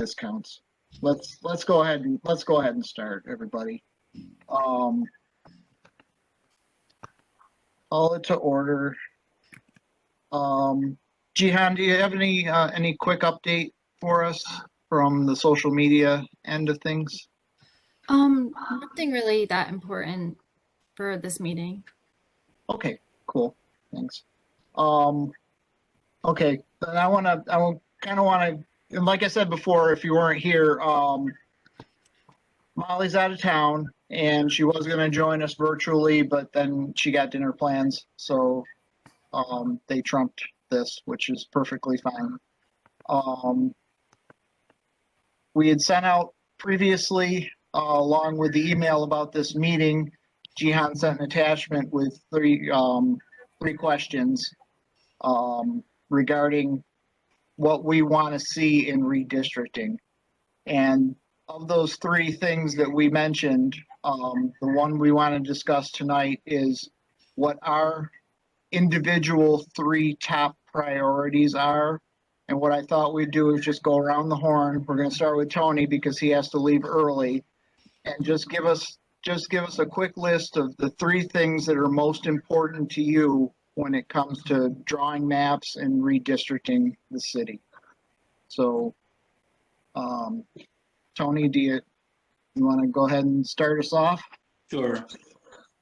discounts. Let's go ahead and start, everybody. Call it to order. Jihan, do you have any quick update for us from the social media end of things? Nothing really that important for this meeting. Okay, cool. Thanks. Okay, then I kind of want to, and like I said before, if you weren't here, Molly's out of town and she was going to join us virtually, but then she got dinner plans, so they trumped this, which is perfectly fine. We had sent out previously, along with the email about this meeting, Jihan sent an attachment with three questions regarding what we want to see in redistricting. And of those three things that we mentioned, the one we want to discuss tonight is what our individual three top priorities are. And what I thought we'd do is just go around the horn. We're going to start with Tony because he has to leave early, and just give us a quick list of the three things that are most important to you when it comes to drawing maps and redistricting the city. So, Tony, do you want to go ahead and start us off? Sure.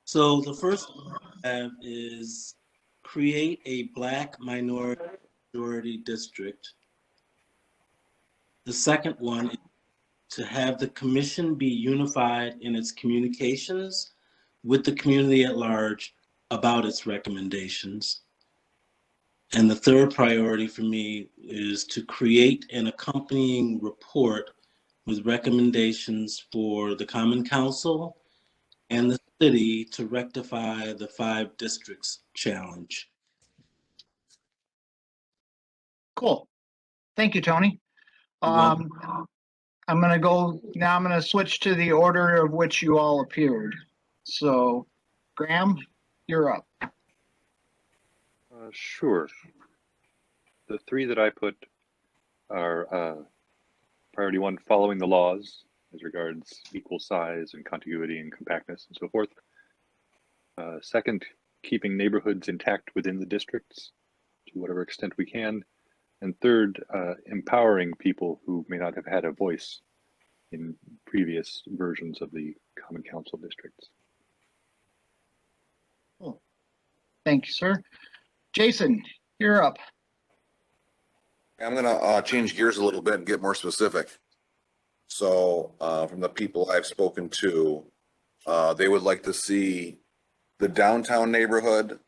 So the first one I have is create a Black minority district. The second one is to have the commission be unified in its communications with the community at large about its recommendations. And the third priority for me is to create an accompanying report with recommendations for the Common Council and the city to rectify the 5 districts challenge. Cool. Thank you, Tony. I'm going to switch to the order of which you all appeared. So, Graham, you're up. Sure. The three that I put are priority 1, following the laws as regards equal size and contiguity and compactness and so forth. Second, keeping neighborhoods intact within the districts to whatever extent we can. And third, empowering people who may not have had a voice in previous versions of the Common Council districts. Cool. Thank you, sir. Jason, you're up. I'm going to change gears a little bit and get more specific. So from the people I've spoken to, they would like to see the downtown neighborhood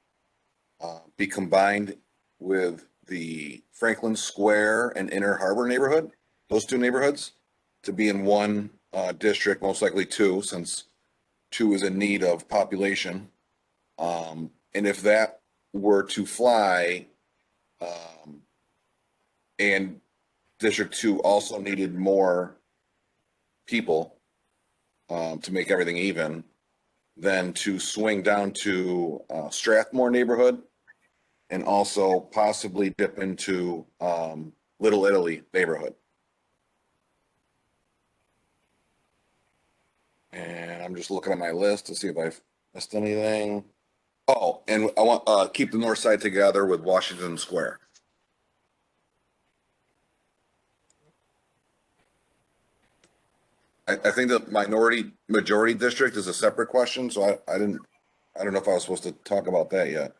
be combined with the Franklin Square and Inner Harbor neighborhood, those two neighborhoods, to be in one district, most likely 2, since 2 is in need of population. And if that were to fly, and District 2 also needed more people to make everything even, then to swing down to Strathmore neighborhood and also possibly dip into Little Italy neighborhood. And I'm just looking at my list to see if I've missed anything. Oh, and I want keep the north side together with Washington Square. I think the majority district is a separate question, so I don't know if I was supposed to talk about that yet.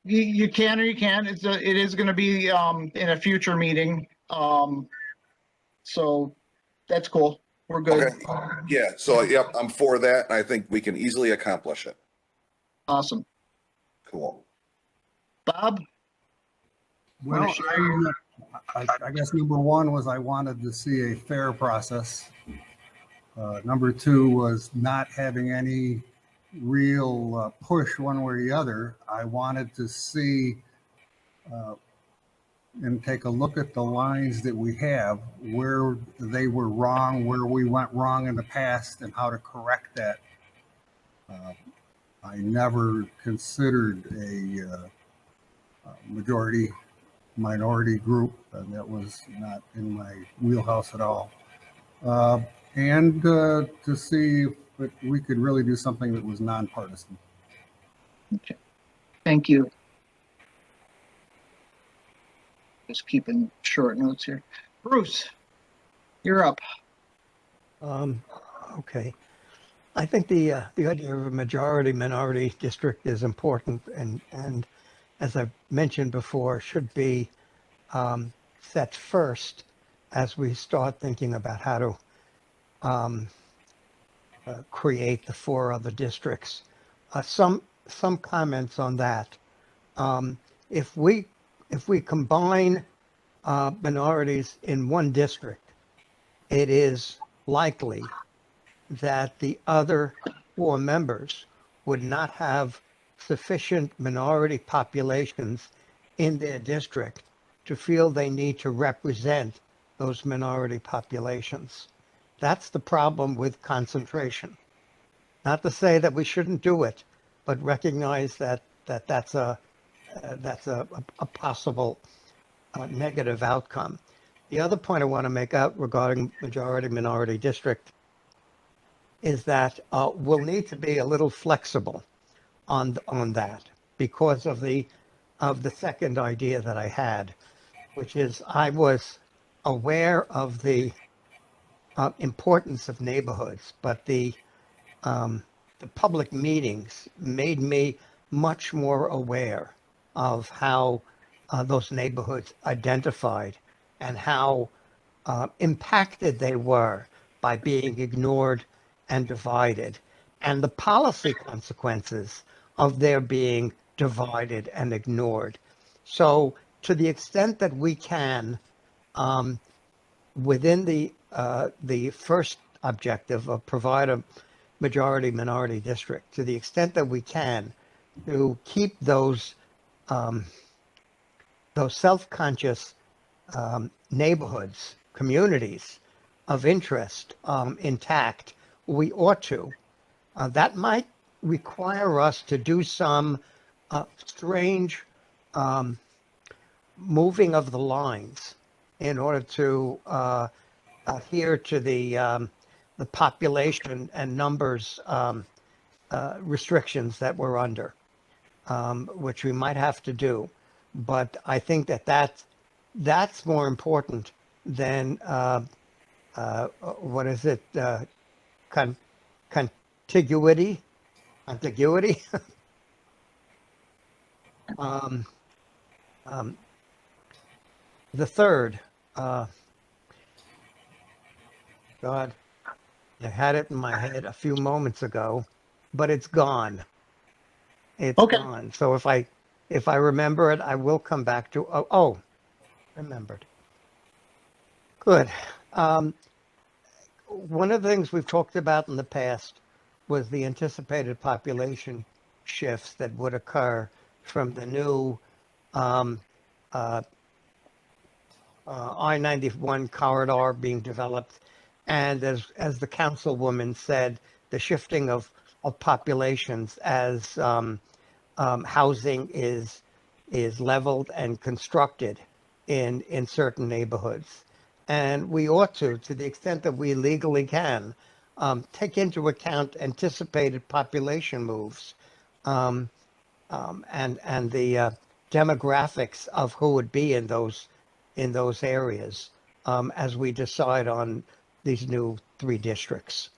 You can or you can't. It is going to be in a future meeting. So that's cool. We're good. Okay. Yeah. So yep, I'm for that. I think we can easily accomplish it. Awesome. Cool. Bob? Well, I guess number 1 was I wanted to see a fair process. Number 2 was not having any real push one way or the other. I wanted to see and take a look at the lines that we have, where they were wrong, where we went wrong in the past, and how to correct that. I never considered a majority minority group. That was not in my wheelhouse at all. And to see if we could really do something that was nonpartisan. Okay. Thank you. Just keeping short notes here. Bruce, you're up. Okay. I think the idea of a majority minority district is important, and as I've mentioned before, should be set first as we start thinking about how to create the 4 other districts. Some comments on that. If we combine minorities in one district, it is likely that the other 4 members would not have sufficient minority populations in their district to feel they need to represent those minority populations. That's the problem with concentration. Not to say that we shouldn't do it, but recognize that's a possible negative outcome. The other point I want to make out regarding majority minority district is that we'll need to be a little flexible on that because of the second idea that I had, which is I was aware of the importance of neighborhoods, but the public meetings made me much more aware of how those neighborhoods identified and how impacted they were by being ignored and divided, and the policy consequences of their being divided and ignored. So to the extent that we can, within the first objective of provide a majority minority district, to the extent that we can, to keep those self-conscious neighborhoods, communities of interest intact, we ought to. That might require us to do some strange moving of the lines in order to adhere to the population and numbers restrictions that we're under, which we might have to do. But I think that's more important than what is it? Contiguity. The third, God, I had it in my head a few moments ago, but it's gone. It's Okay. gone. So if I remember it, I will come back to. Oh, remembered. Good. One of the things we've talked about in the past was the anticipated population shifts that would occur from the new I-91 corridor being developed, and as the councilwoman said, the shifting of populations as housing is leveled and constructed in certain neighborhoods. And we ought to the extent that we legally can, take into account anticipated population moves and the demographics of who would be in those areas as we decide on these new 3 districts.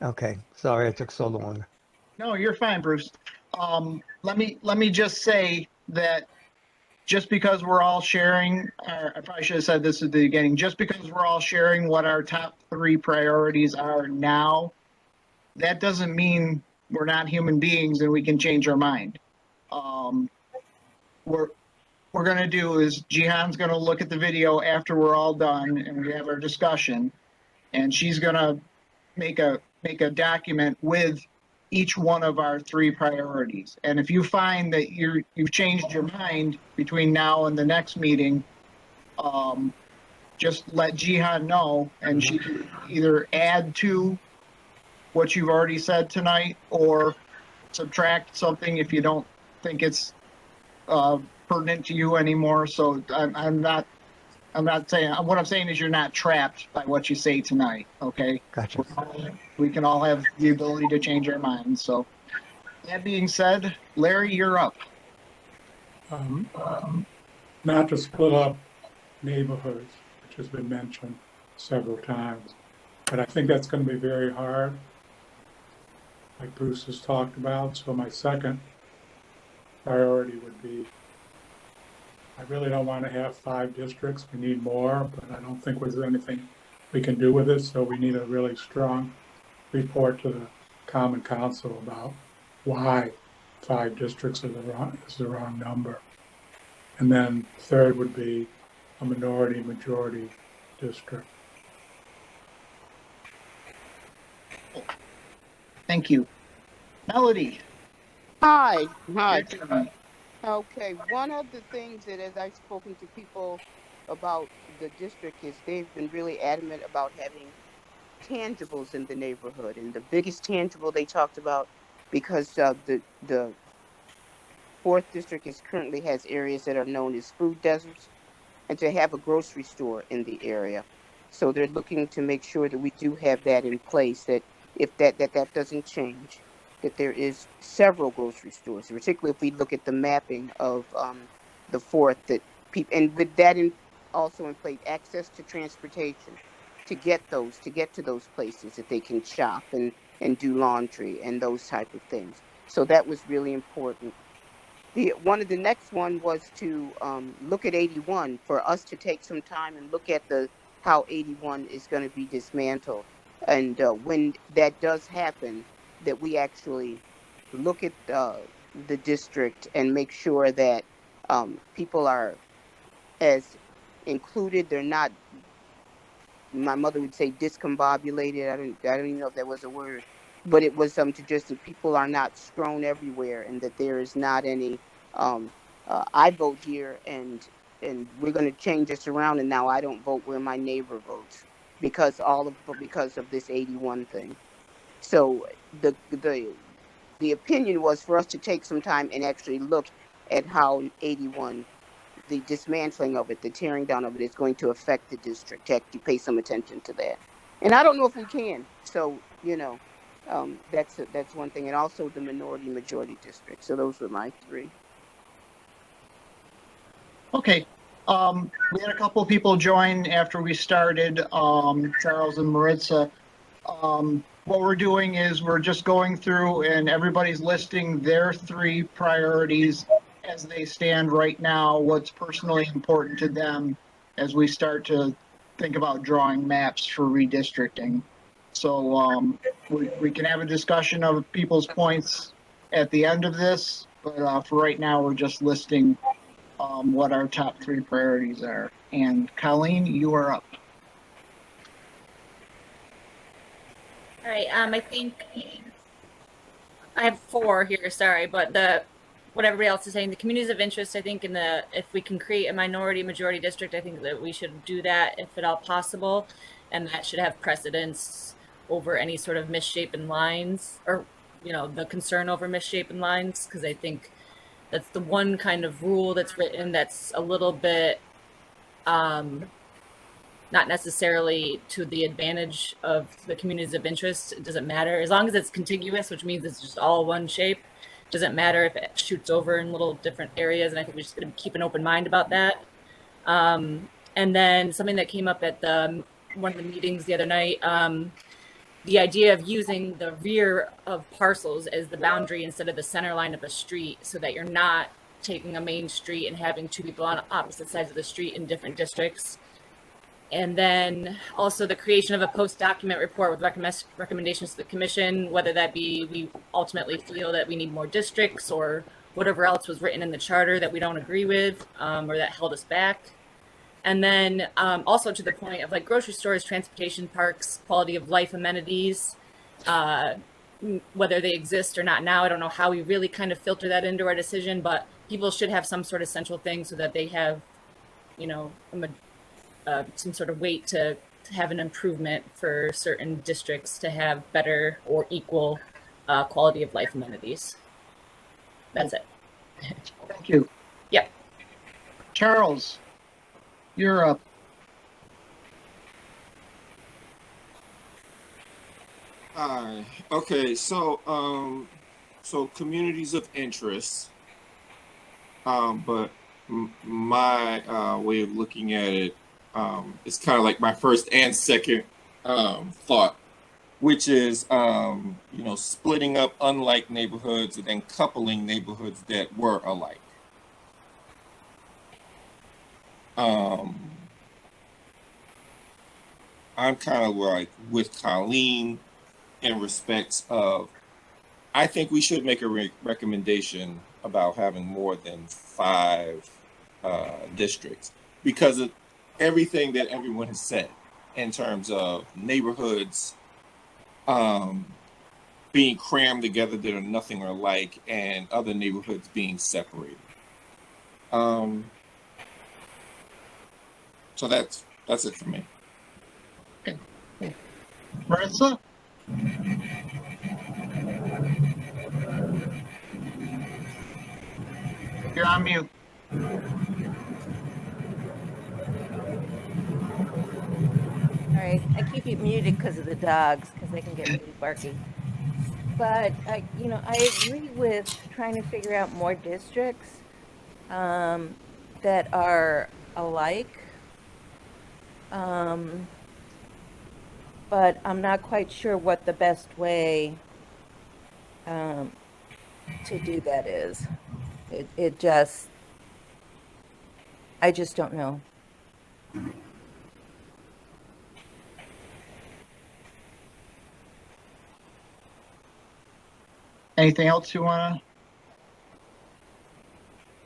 Okay, sorry it took so long. No, you're fine, Bruce. Let me just say that just because we're all sharing, I probably should have said this at the beginning, just because we're all sharing what our top 3 priorities are now, that doesn't mean we're not human beings and we can change our mind. What we're going to do is Jihan's going to look at the video after we're all done and we have our discussion, and she's going to make a document with each one of our 3 priorities. And if you find that you've changed your mind between now and the next meeting, just let Jihan know, and she can either add to what you've already said tonight or subtract something if you don't think it's pertinent to you anymore, so I'm not saying, what I'm saying is you're not trapped by what you say tonight, okay? Gotcha. We can all have the ability to change our minds, so. That being said, Larry, you're up. Not to split up neighborhoods, which has been mentioned several times, but I think that's going to be very hard, like Bruce has talked about. So my second priority would be, I really don't want to have 5 districts. We need more, but I don't think there's anything we can do with it. So we need a really strong report to the Common Council about why 5 districts is the wrong number. And then third would be a majority district. Thank you. Melody. Hi. your turn. Okay. One of the things that, as I've spoken to people about the district, is they've been really adamant about having tangibles in the neighborhood. And the biggest tangible they talked about, because the 4th district currently has areas that are known as food deserts, and to have a grocery store in the area. So they're looking to make sure that we do have that in place, that if that doesn't change, that there is several grocery stores, particularly if we look at the mapping of the 4th, that people, and with that also in place, access to transportation to get to those places that they can shop and do laundry and those type of things. So that was really important. The next one was to look at 81, for us to take some time and look at how 81 is going to be dismantled, and when that does happen, that we actually look at the district and make sure that people are as included. They're not, my mother would say, discombobulated. I don't even know if that was a word, but it was to just that people are not strewn everywhere, and that there is not any I vote here and we're going to change this around, and now I don't vote where my neighbor votes because of this 81 thing. So the opinion was for us to take some time and actually look at how 81, the dismantling of it, the tearing down of it, is going to affect the district, to actually pay some attention to that. And I don't know if we can. So, that's one thing. And also the majority district. So those were my 3. Okay. We had a couple of people join after we started, Charles and Maritza. What we're doing is we're just going through and everybody's listing their 3 priorities as they stand right now, what's personally important to them as we start to think about drawing maps for redistricting. So we can have a discussion of people's points at the end of this, but for right now, we're just listing what our top 3 priorities are. And Colleen, you are up. All right, I think I have 4 here, sorry, but what everybody else is saying, the communities of interest, I think if we can create a majority district, I think that we should do that if at all possible, and that should have precedence over any sort of misshapen lines, or the concern over misshapen lines, because I think that's the one kind of rule that's written that's a little bit not necessarily to the advantage of the communities of interest. It doesn't matter as long as it's contiguous, which means it's just all one shape. It doesn't matter if it shoots over in little different areas, and I think we're just going to keep an open mind about that. And then something that came up at one of the meetings the other night, the idea of using the rear of parcels as the boundary instead of the center line of a street, so that you're not taking a main street and having 2 people on opposite sides of the street in different districts. And then also the creation of a post-document report with recommendations to the commission, whether that be we ultimately feel that we need more districts or whatever else was written in the charter that we don't agree with, or that held us back. And then also to the point of like grocery stores, transportation, parks, quality of life amenities, whether they exist or not now. I don't know how we really kind of filter that into our decision, but people should have some sort of central thing so that they have, some sort of weight to have an improvement for certain districts to have better or equal quality of life amenities. That's it. Thank you. Yep. Charles, you're up. Hi. Okay, so communities of interest, but my way of looking at it is kind of like my first and second thought, which is splitting up unlike neighborhoods and then coupling neighborhoods that were alike. I'm kind of like with Colleen in respects of, I think we should make a recommendation about having more than 5 districts because of everything that everyone has said in terms of neighborhoods being crammed together that are nothing alike and other neighborhoods being separated. So that's it for me. Marissa? You're on mute. All right, I keep you muted because of the dogs, because they can get really barky. But I agree with trying to figure out more districts that are alike. But I'm not quite sure what the best way to do that is. I just don't know. Anything else you want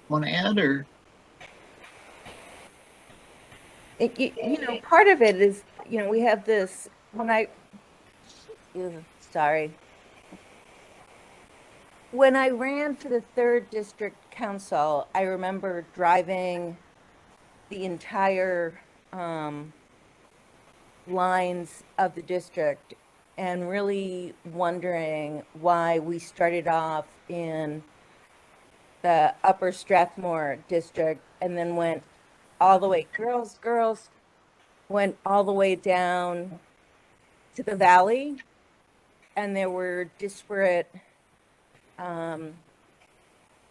to add, or? Part of it is, we have this, sorry. When I ran for the 3rd District Council, I remember driving the entire lines of the district and really wondering why we started off in the Upper Strathmore district and then went all the way, girls, went all the way down to the valley, and there were disparate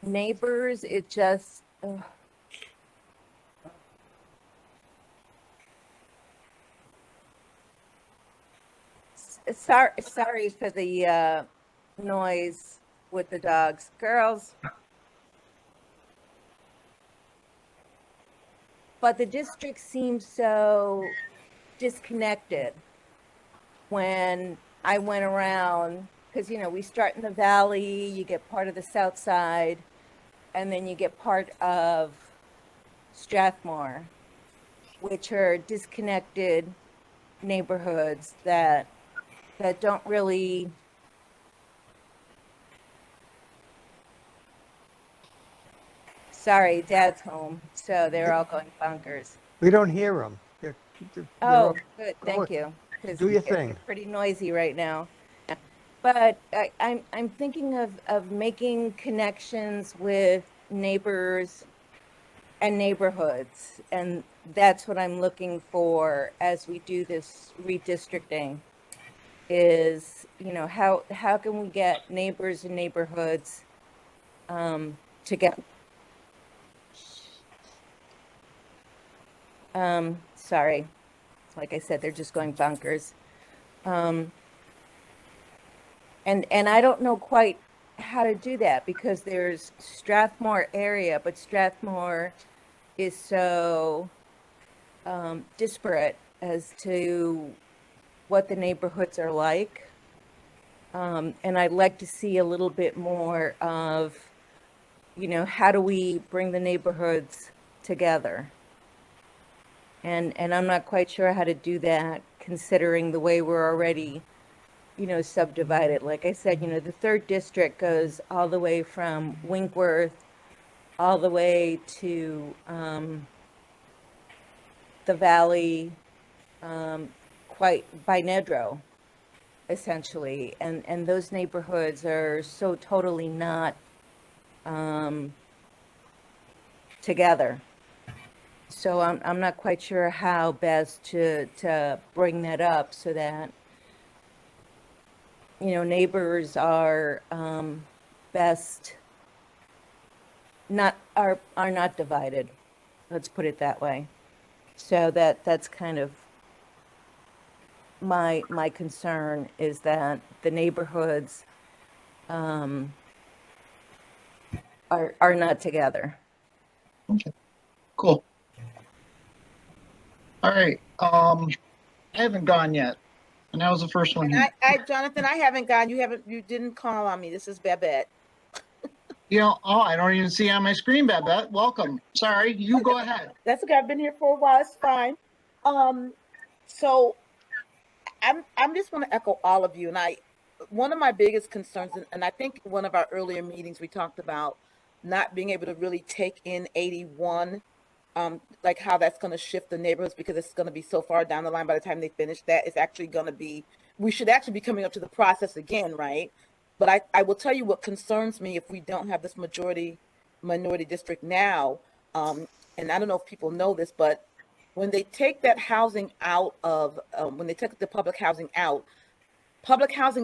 neighbors. It just, sorry for the noise with the dogs. Girls. But the district seems so disconnected when I went around, because, we start in the valley, you get part of the south side, and then you get part of Strathmore, which are disconnected neighborhoods that don't really Sorry, Dad's home, so they're all going bonkers. We don't hear them. Oh, good, thank you. 'Cause Do your it's thing. pretty noisy right now. But I'm thinking of making connections with neighbors and neighborhoods, and that's what I'm looking for as we do this redistricting. Is how can we get neighbors and neighborhoods together? Sorry, like I said, they're just going bonkers. And I don't know quite how to do that because there's Strathmore area, but Strathmore is so disparate as to what the neighborhoods are like. And I'd like to see a little bit more of, how do we bring the neighborhoods together? And I'm not quite sure how to do that, considering the way we're already, subdivided. Like I said, the 3rd district goes all the way from Winkworth all the way to the valley, quite by Nedrow, essentially. And those neighborhoods are so totally not together. So I'm not quite sure how best to bring that up so that, neighbors are best are not divided. Let's put it that way. So that's kind of my concern, is that the neighborhoods are not together. Okay, cool. All right, I haven't gone yet, and that was the first one here. Jonathan, I haven't gone. You didn't call on me. This is Babette. I don't even see on my screen, Babette. Welcome. Sorry, you go ahead. That's okay. I've been here for a while. It's fine. So I'm just want to echo all of you. And one of my biggest concerns, and I think one of our earlier meetings, we talked about not being able to really take in 81, like how that's going to shift the neighborhoods, because it's going to be so far down the line. By the time they finish that, it's actually going to be, we should actually be coming up to the process again, right? But I will tell you what concerns me if we don't have this minority district now. And I don't know if people know this, but when they take that housing out of, when they take the public housing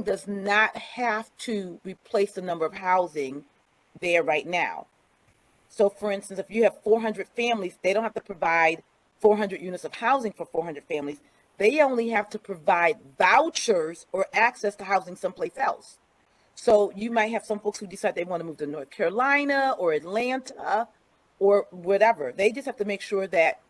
does not have to replace the number of housing there right now. So for instance, if you have 400 families, they don't have to provide 400 units of housing for 400 families. They only have to provide vouchers or access to housing someplace else. So you might have some folks who decide they want to move to North Carolina or Atlanta or whatever. They just have to make sure that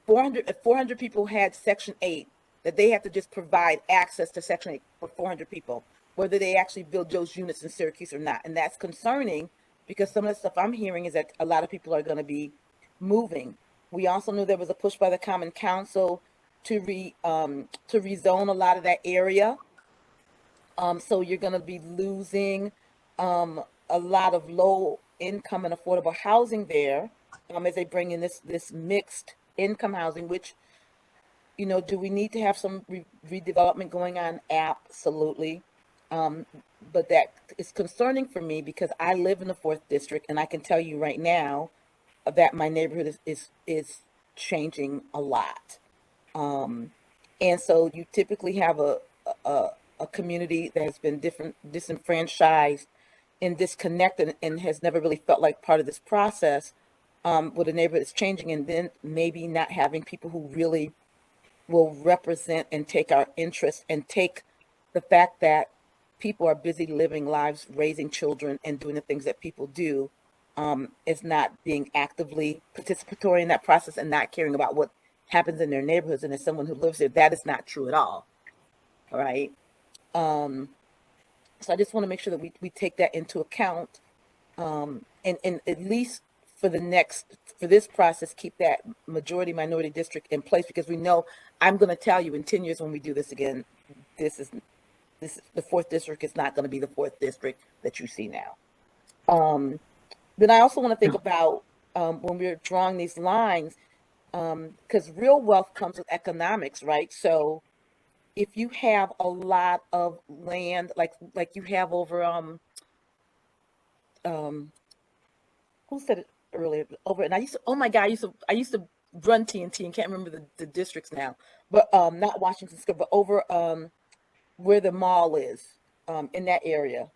400 people had Section 8, that they have to just provide access to Section 8 for 400 people, whether they actually build those units in Syracuse or not. And that's concerning, because some of the stuff I'm hearing is that a lot of people are going to be moving. We also knew there was a push by the Common Council to rezone a lot of that area. So you're going to be losing a lot of low income and affordable housing there, as they bring in this mixed income housing, which, do we need to have some redevelopment going on? Absolutely. But that is concerning for me, because I live in the 4th district, and I can tell you right now that my neighborhood is changing a lot. And so you typically have a community that has been disenfranchised and disconnected, and has never really felt like part of this process, with a neighborhood that's changing, and then maybe not having people who really will represent and take our interests, and take the fact that people are busy living lives, raising children, and doing the things that people do, is not being actively participatory in that process, and not caring about what happens in their neighborhoods. And as someone who lives there, that is not true at all. All right. So I just want to make sure that we take that into account, and at least for this process, keep that majority minority district in place, because we know, I'm going to tell you, in 10 years when we do this again, this is the 4th district is not going to be the 4th district that you see now. Then I also want to think about, when we're drawing these lines, because real wealth comes with economics, right? So if you have a lot of land, like you have over, who said it earlier? Over, and I used to, oh my God, I used to run TNT and can't remember the districts now, but not Washington Square, but over where the mall is, in that area.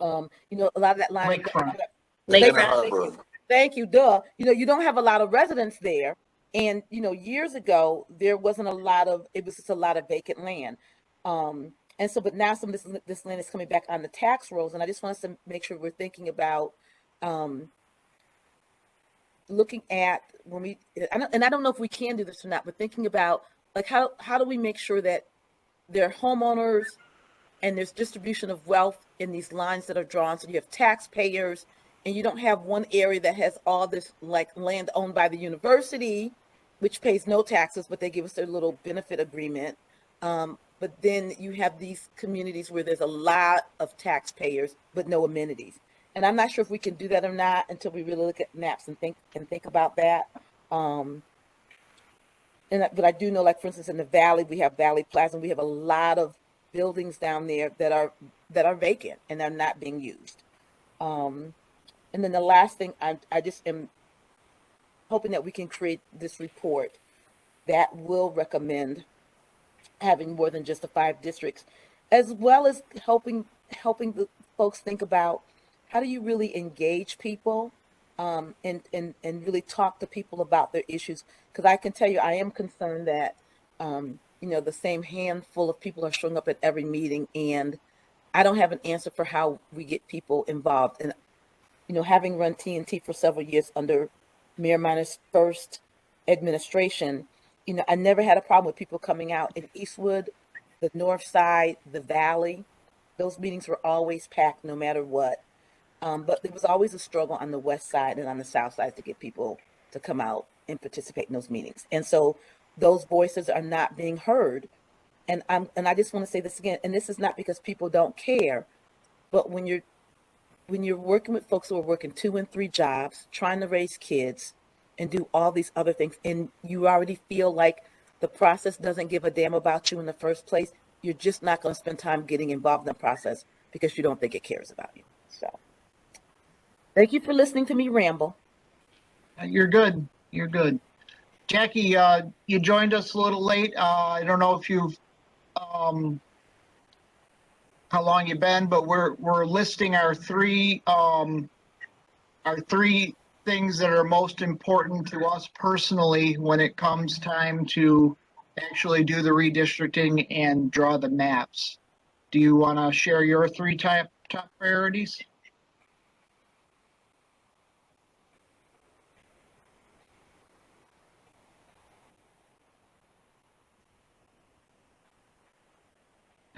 A lot of that line. Lakefront. Lakefront. Thank you, duh. You don't have a lot of residents there. And, years ago, there wasn't a lot of, it was just a lot of vacant land. And so, but now some of this land is coming back on the tax rolls. And I just want us to make sure we're thinking about, looking at and I don't know if we can do this or not, but thinking about, like, how do we make sure that they're homeowners, and there's distribution of wealth in these lines that are drawn. So you have taxpayers, and you don't have one area that has all this, like, land owned by the university, which pays no taxes, but they give us their little benefit agreement. But then you have these communities where there's a lot of taxpayers, but no amenities. And I'm not sure if we can do that or not until we really look at maps and think about that. But I do know, like, for instance, in the Valley, we have Valley Plaza, and we have a lot of buildings down there that are vacant and they're not being used. And then the last thing, I just am hoping that we can create this report that will recommend having more than just the 5 districts, as well as helping the folks think about how do you really engage people, and really talk to people about their issues. Because I can tell you, I am concerned that the same handful of people are showing up at every meeting, and I don't have an answer for how we get people involved. And having run TNT for several years under Mayor Minor's first administration, I never had a problem with people coming out in Eastwood, the North Side, the Valley. Those meetings were always packed no matter what. But there was always a struggle on the West Side and on the South Side to get people to come out and participate in those meetings. And so those voices are not being heard. And I just want to say this again, and this is not because people don't care, but when you're working with folks who are working 2 and 3 jobs, trying to raise kids and do all these other things, and you already feel like the process doesn't give a damn about you in the first place, you're just not going to spend time getting involved in the process because you don't think it cares about you. So thank you for listening to me ramble. You're good. You're good. Jackie, you joined us a little late. I don't know if you've how long you've been, but we're listing our three things that are most important to us personally when it comes time to actually do the redistricting and draw the maps. Do you want to share your 3 top priorities?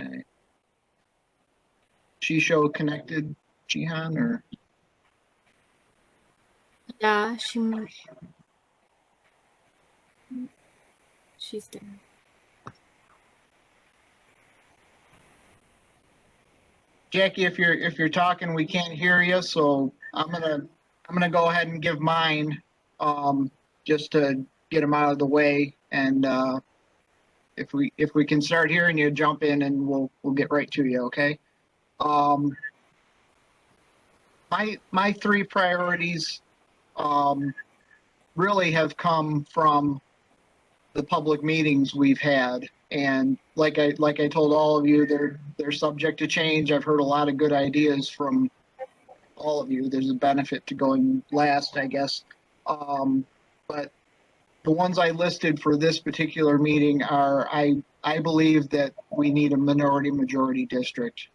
Okay. Shisho connected, Jihan, or? Yeah, she's there. Jackie, if you're talking, we can't hear you, so I'm gonna go ahead and give mine, just to get them out of the way, and if we can start hearing you, jump in and we'll get right to you, okay? My 3 priorities really have come from the public meetings we've had, and like I told all of you, they're subject to change. I've heard a lot of good ideas from all of you. There's a benefit to going last, I guess. But the ones I listed for this particular meeting are, I believe that we need a minority majority district.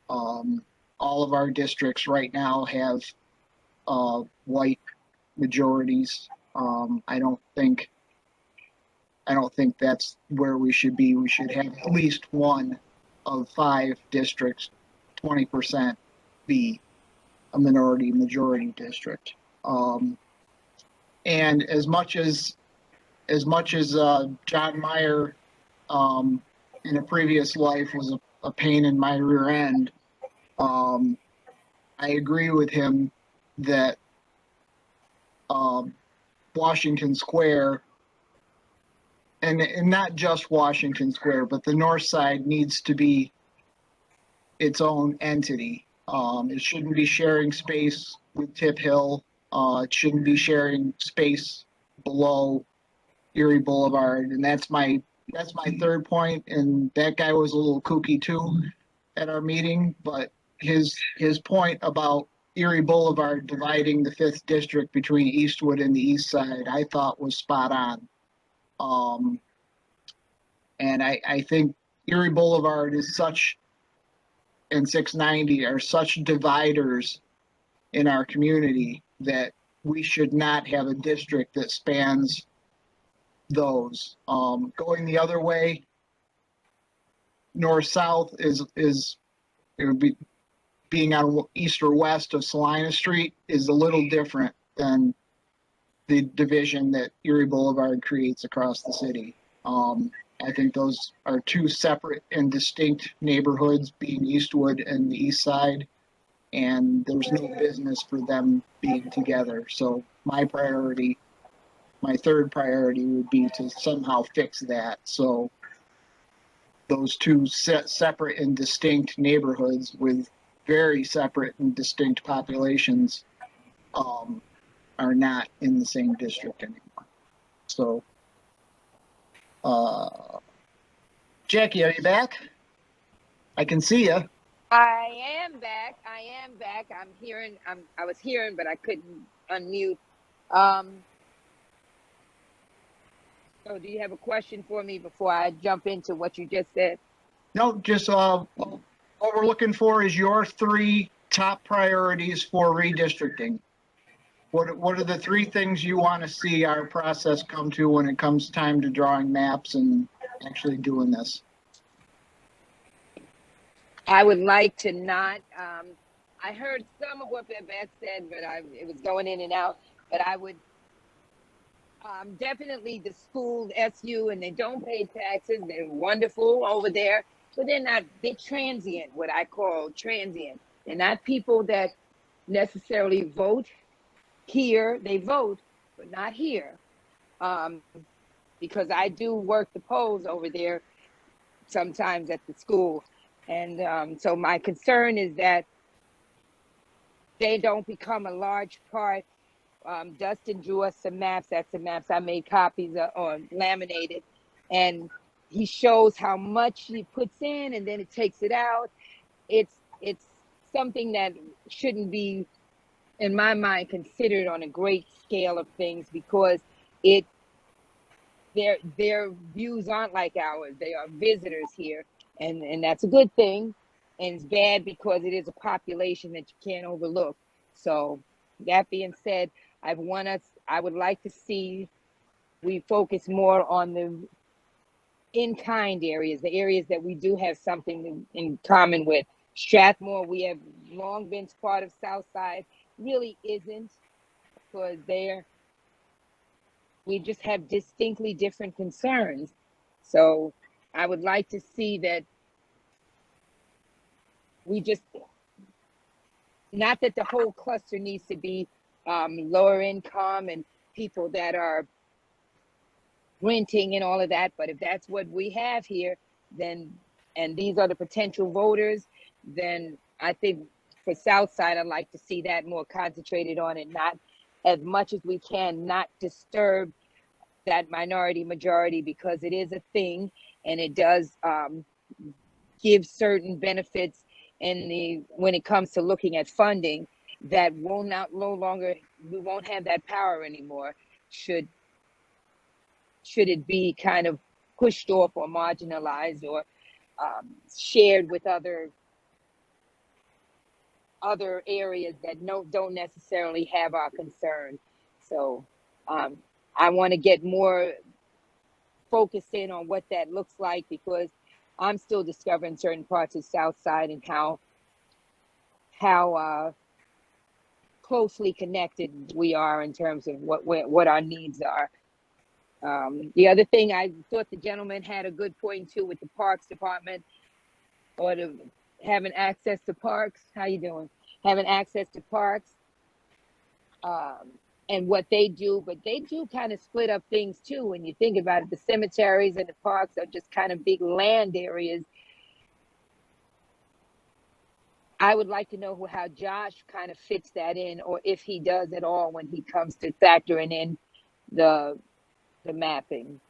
All of our districts right now have white majorities. I don't think that's where we should be. We should have at least one of 5 districts, 20% be a minority majority district. And as much as John Meyer in a previous life was a pain in my rear end, I agree with him that Washington Square, and not just Washington Square, but the north side needs to be its own entity. It shouldn't be sharing space with Tip Hill. It shouldn't be sharing space below Erie Boulevard. And that's my 3rd point. And that guy was a little kooky too at our meeting, but his point about Erie Boulevard dividing the 5th district between Eastwood and the east side, I thought was spot on. And I think Erie Boulevard is such, and 690 are such dividers in our community that we should not have a district that spans those. Going the other way, north-south is it would be being on east or west of Salina Street is a little different than the division that Erie Boulevard creates across the city. I think those are 2 separate and distinct neighborhoods, being Eastwood and the east side, and there's no business for them being together. So my 3rd priority would be to somehow fix that. So those 2 separate and distinct neighborhoods with very separate and distinct populations are are not in the same district anymore. So, Jackie, are you back? I can see you. I am back. I was hearing, but I couldn't unmute. So do you have a question for me before I jump into what you just said? No, just what we're looking for is your 3 top priorities for redistricting. What are the 3 things you want to see our process come to when it comes time to drawing maps and actually doing this? I would like to not, I heard some of what Beth said, but it was going in and out. But I would definitely the school SU, and they don't pay taxes. They're wonderful over there, but they're transient, what I call transient. They're not people that necessarily vote here. They vote, but not here. Because I do work the polls over there sometimes at the school. And so my concern is that they don't become a large part. Dustin drew us some maps. That's the maps I made copies of, or laminated. And he shows how much he puts in and then it takes it out. It's something that shouldn't be, in my mind, considered on a great scale of things, because their views aren't like ours. They are visitors here, and that's a good thing. And it's bad because it is a population that you can't overlook. So that being said, I would like to see we focus more on the in-kind areas, the areas that we do have something in common with. Strathmore, we have long been part of Southside, really isn't, because we just have distinctly different concerns. So I would like to see that we just, not that the whole cluster needs to be lower income and people that are renting and all of that, but if that's what we have here, then, and these are the potential voters, then I think for Southside, I'd like to see that more concentrated on it, not as much as we can, not disturb that minority majority, because it is a thing and it does give certain benefits when it comes to looking at funding that we won't have that power anymore should it be kind of pushed off or marginalized or shared with other areas that don't necessarily have our concern. So I want to get more focused in on what that looks like, because I'm still discovering certain parts of Southside and how closely connected we are in terms of what our needs are. The other thing, I thought the gentleman had a good point too with the Parks Department, or having access to parks. How you doing? Having access to parks, and what they do, but they do kind of split up things too. When you think about it, the cemeteries and the parks are just kind of big land areas. I would like to know how Josh kind of fits that in, or if he does at all when he comes to factoring in the mapping.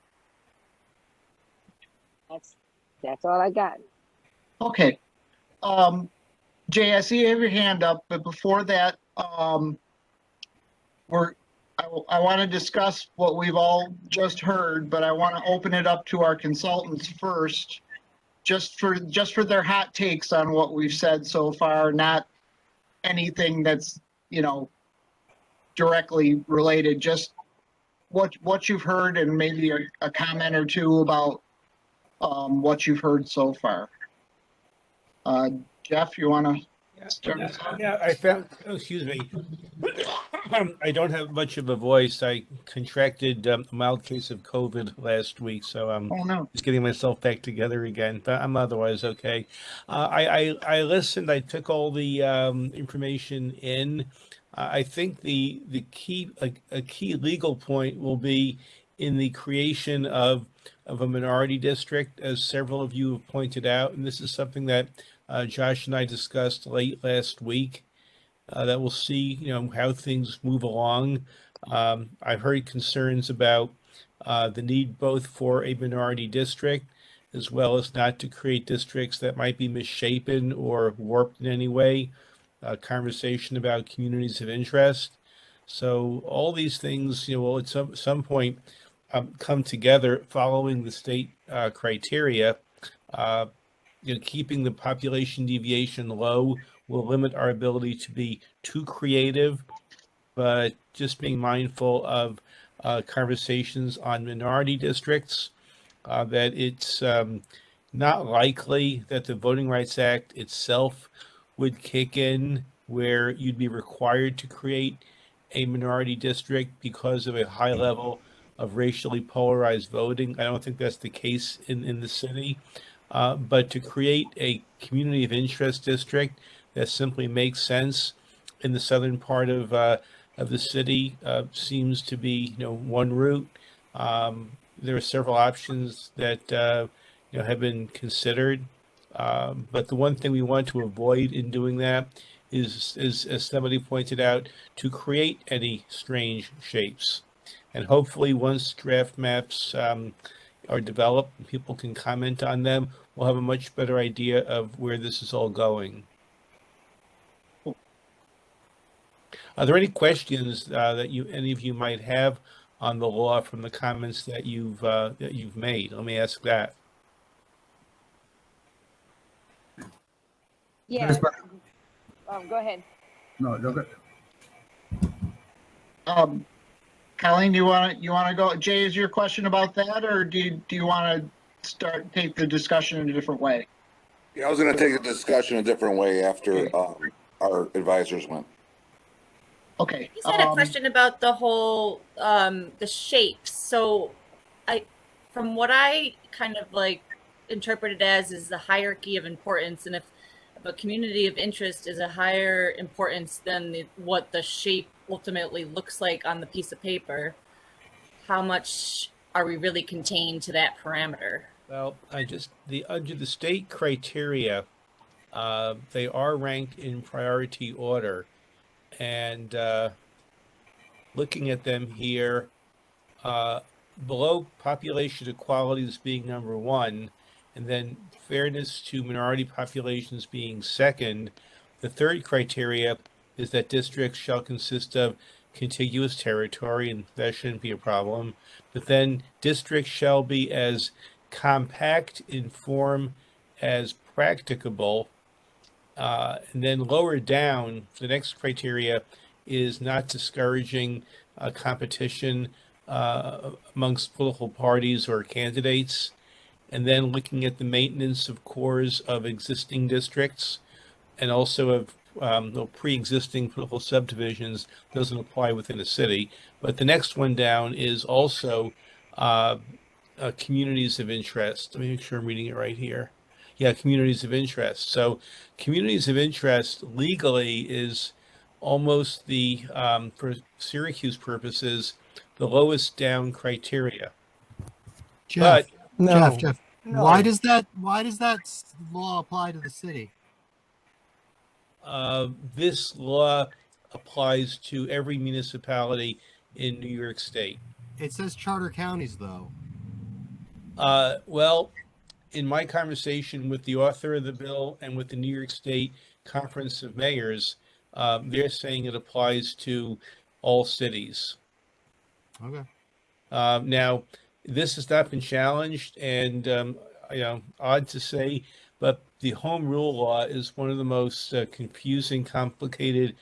That's all I got. Okay. Jay, I see you have your hand up, but before that, I want to discuss what we've all just heard, but I want to open it up to our consultants first, just for their hot takes on what we've said so far, not anything that's, directly related, just what you've heard and maybe a comment or two about what you've heard so far. Jeff, you want to start us off? Yeah, I found, excuse me. I don't have much of a voice. I contracted a mild case of COVID last week, so I'm just getting myself back together again, but I'm otherwise okay. I listened, I took all the information in. I think the key, a key legal point will be in the creation of a minority district, as several of you have pointed out, and this is something that Josh and I discussed late last week, that we'll see, how things move along. I've heard concerns about the need both for a minority district as well as not to create districts that might be misshapen or warped in any way. Conversation about communities of interest. So all these things, will at some point come together following the state criteria. Uh, keeping the population deviation low will limit our ability to be too creative, but just being mindful of conversations on minority districts, that it's not likely that the Voting Rights Act itself would kick in where you'd be required to create a minority district because of a high level of racially polarized voting. I don't think that's the case in the city. But to create a community of interest district that simply makes sense in the southern part of the city seems to be, one route. There are several options that have been considered, but the one thing we want to avoid in doing that is, as somebody pointed out, to create any strange shapes. And hopefully, once draft maps are developed and people can comment on them, we'll have a much better idea of where this is all going. Are there any questions that any of you might have on the law from the comments that you've made? Let me ask that. Yeah. Go ahead. No, go ahead. Colleen, you want to go? Jay, is your question about that, or do you want to take the discussion in a different way? Yeah, I was going to take the discussion a different way after our advisors went. Okay. You said a question about the whole the shapes. So from what I kind of like interpreted as is the hierarchy of importance, and if a community of interest is a higher importance than what the shape ultimately looks like on the piece of paper, how much are we really contained to that parameter? Well, under the state criteria, they are ranked in priority order, and looking at them here, below population equality as being number one, and then fairness to minority populations being second. The third criteria is that districts shall consist of contiguous territory, and that shouldn't be a problem. But then districts shall be as compact in form as practicable. And then lower down, the next criteria is not discouraging competition amongst political parties or candidates. And then looking at the maintenance of cores of existing districts and also of pre-existing political subdivisions doesn't apply within a city. But the next one down is also communities of interest. Let me make sure I'm reading it right here. Yeah, communities of interest. So communities of interest legally is almost the, for Syracuse purposes, the lowest down criteria. Jeff, But Jeff, no. why does that law apply to the city? This law applies to every municipality in New York State. It says charter counties, though. Well, in my conversation with the author of the bill and with the New York State Conference of Mayors, they're saying it applies to all cities. Okay. Now, this has not been challenged, and odd to say, but the home rule law is one of the most confusing, complicated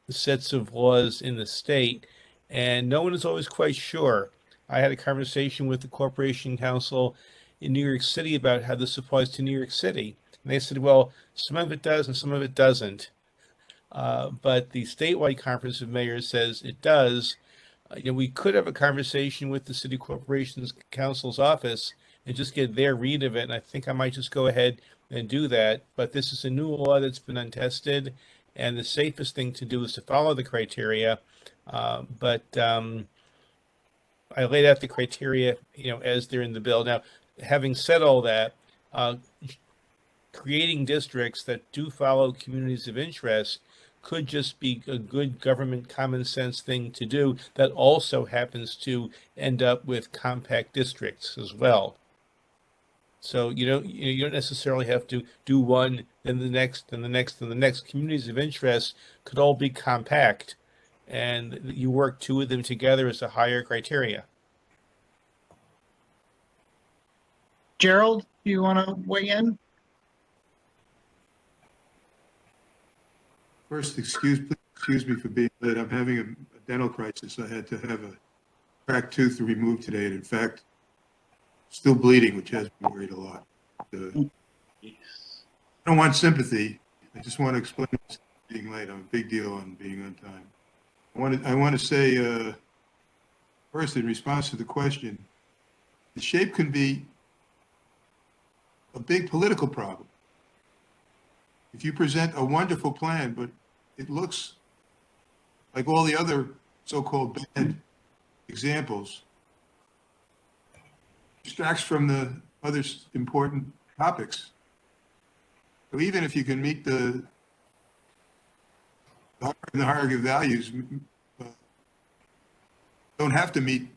sets of laws in the state, and no one is always quite sure. I had a conversation with the Corporation Council in New York City about how this applies to New York City. And they said, well, some of it does and some of it doesn't. But the statewide Conference of Mayors says it does. We could have a conversation with the City Corporations Council's office and just get their read of it. And I think I might just go ahead and do that. But this is a new law that's been untested. And the safest thing to do is to follow the criteria. But I laid out the criteria, as they're in the bill. Now, having said all that, creating districts that do follow communities of interest could just be a good government common sense thing to do that also happens to end up with compact districts as well. So you don't necessarily have to do one, then the next, then the next, then the next. Communities of interest could all be compact, and you work two of them together as a higher criteria. Gerald, do you want to weigh in? First, excuse me for being late. I'm having a dental crisis. I had to have a cracked tooth removed today, and in fact, still bleeding, which has me worried a lot. I don't want sympathy. I just want to explain being late. I'm a big deal on being on time. I want to say first, in response to the question, the shape can be a big political problem. If you present a wonderful plan, but it looks like all the other so-called bad examples, distracts from the other important topics. So even if you can meet the hierarchy of values, don't have to be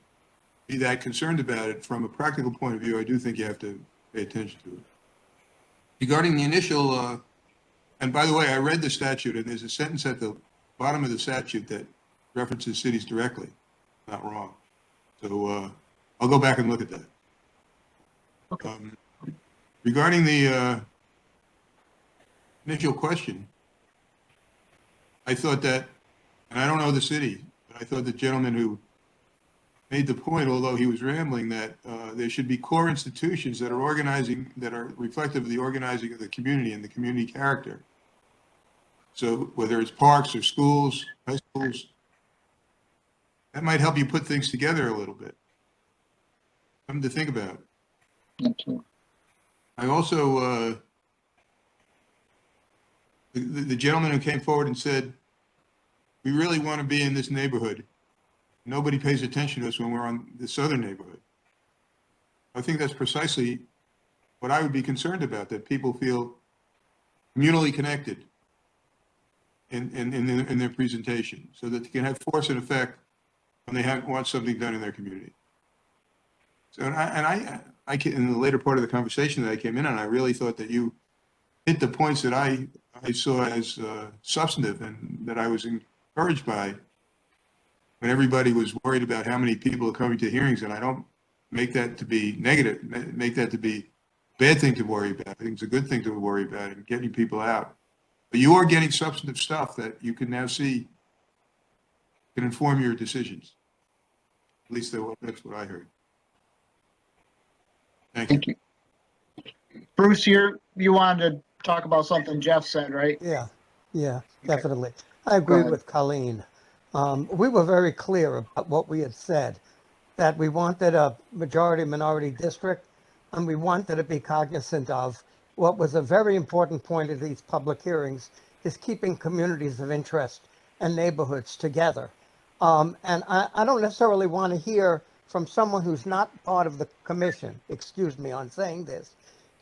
that concerned about it. From a practical point of view, I do think you have to pay attention to it. Regarding the initial, and by the way, I read the statute, and there's a sentence at the bottom of the statute that references cities directly. Not wrong. So I'll go back and look at that. Okay. Regarding the initial question, I thought that, and I don't know the city, but I thought the gentleman who made the point, although he was rambling, that there should be core institutions that are organizing, that are reflective of the organizing of the community and the community character. So whether it's parks or schools, high schools, that might help you put things together a little bit. Something to think about. Thank you. I also, the gentleman who came forward and said, we really want to be in this neighborhood. Nobody pays attention to us when we're on the southern neighborhood. I think that's precisely what I would be concerned about, that people feel communally connected in their presentation, so that they can have force and effect when they want something done in their community. So, I in the later part of the conversation that I came in on, I really thought that you hit the points that I saw as substantive and that I was encouraged by when everybody was worried about how many people are coming to hearings. And I don't make that to be negative, make that to be a bad thing to worry about. I think it's a good thing to worry about and getting people out. But you are getting substantive stuff that you can now see can inform your decisions. At least that's what I heard. Thank you. Bruce, you wanted to talk about something Jeff said, right? Yeah, definitely. I agree with Colleen. We were very clear about what we had said, that we wanted a majority-minority district, and we wanted to be cognizant of what was a very important point of these public hearings, is keeping communities of interest and neighborhoods together. And I don't necessarily want to hear from someone who's not part of the commission, excuse me on saying this,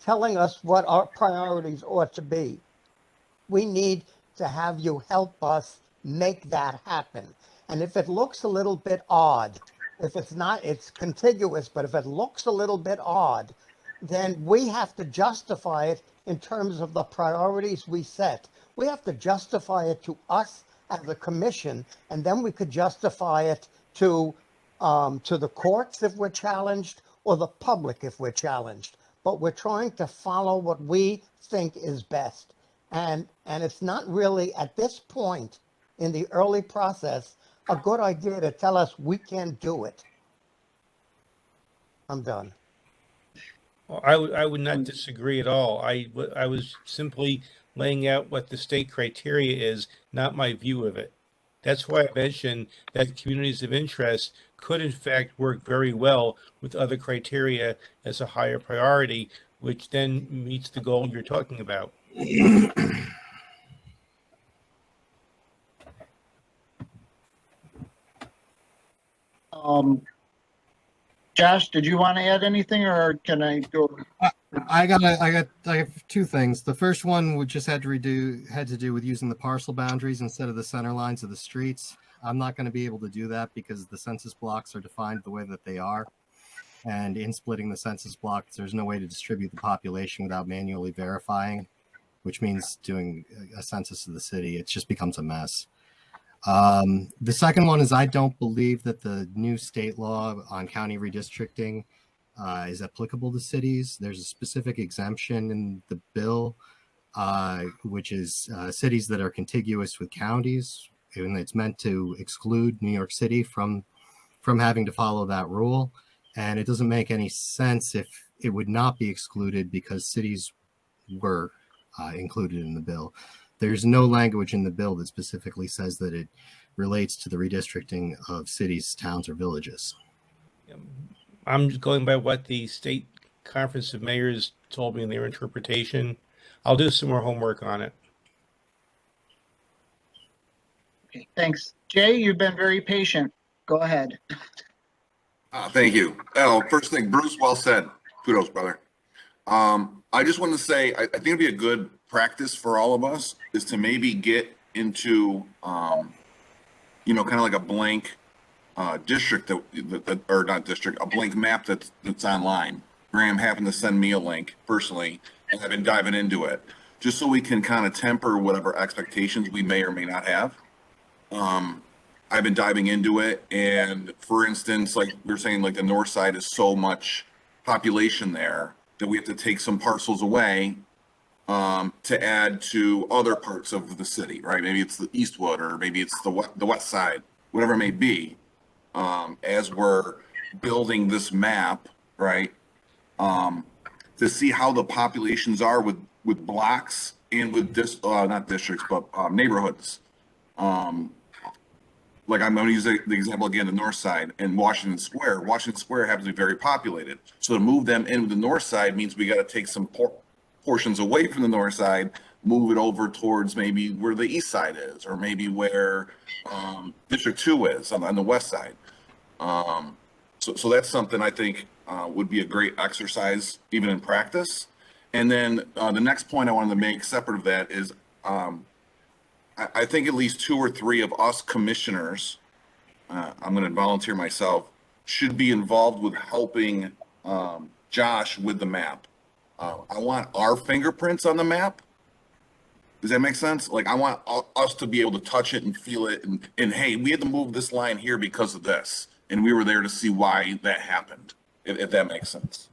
telling us what our priorities ought to be. We need to have you help us make that happen. And if it looks a little bit odd, if it's not, it's contiguous, but if it looks a little bit odd, then we have to justify it in terms of the priorities we set. We have to justify it to us as a commission, and then we could justify it to the courts if we're challenged, or the public if we're challenged. But we're trying to follow what we think is best. And it's not really, at this point in the early process, a good idea to tell us we can't do it. I'm done. Well, I would not disagree at all. I was simply laying out what the state criteria is, not my view of it. That's why I mentioned that communities of interest could in fact work very well with other criteria as a higher priority, which then meets the goal you're talking about. Josh, did you want to add anything or can I go? I have two things. The first one would just had to do with using the parcel boundaries instead of the center lines of the streets. I'm not going to be able to do that because the census blocks are defined the way that they are. And in splitting the census blocks, there's no way to distribute the population without manually verifying, which means doing a census of the city. It just becomes a mess. The second one is I don't believe that the new state law on county redistricting is applicable to cities. There's a specific exemption in the bill, which is cities that are contiguous with counties, and it's meant to exclude New York City from having to follow that rule. And it doesn't make any sense if it would not be excluded because cities were included in the bill. There's no language in the bill that specifically says that it relates to the redistricting of cities, towns, or villages. I'm just going by what the state conference of mayors told me in their interpretation. I'll do some more homework on it. Okay, thanks. Jay, you've been very patient. Go ahead. Thank you. Oh, first thing, Bruce, well said. Kudos, brother. I just want to say, I think it'd be a good practice for all of us is to maybe get into, kind of like a blank district or not district, a blank map that's online. Graham happened to send me a link personally, and I've been diving into it just so we can kind of temper whatever expectations we may or may not have. I've been diving into it, and for instance, like we were saying, like the north side is so much population there that we have to take some parcels away to add to other parts of the city, right? Maybe it's the Eastwood, or maybe it's the west side, whatever it may be. As we're building this map, right, to see how the populations are with blocks and with not districts, but neighborhoods. Like I'm going to use the example again, the north side and Washington Square. Washington Square happens to be very populated. So to move them in with the north side means we got to take some portions away from the north side, move it over towards maybe where the east side is, or maybe where District 2 is on the west side. So that's something I think would be a great exercise even in practice. And then the next point I wanted to make separate of that is I think at least 2 or 3 of us commissioners, I'm going to volunteer myself, should be involved with helping Josh with the map. I want our fingerprints on the map. Does that make sense? Like I want us to be able to touch it and feel it and hey, we had to move this line here because of this. And we were there to see why that happened, if that makes sense.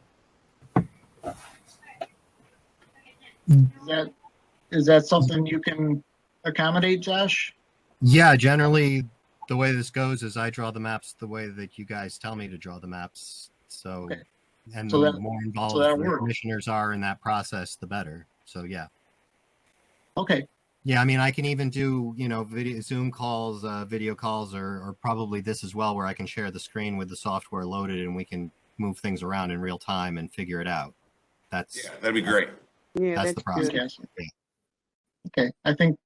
Is that something you can accommodate, Josh? Yeah, generally the way this goes is I draw the maps the way that you guys tell me to draw the maps. So, okay. And so the more involved the commissioners are in that process, the better. So yeah. Okay. Yeah, I mean, I can even do, video Zoom calls, video calls, or probably this as well, where I can share the screen with the software loaded and we can move things around in real time and figure it out. Yeah, that'd be great. Yeah, that's the process. Yeah. Okay, I think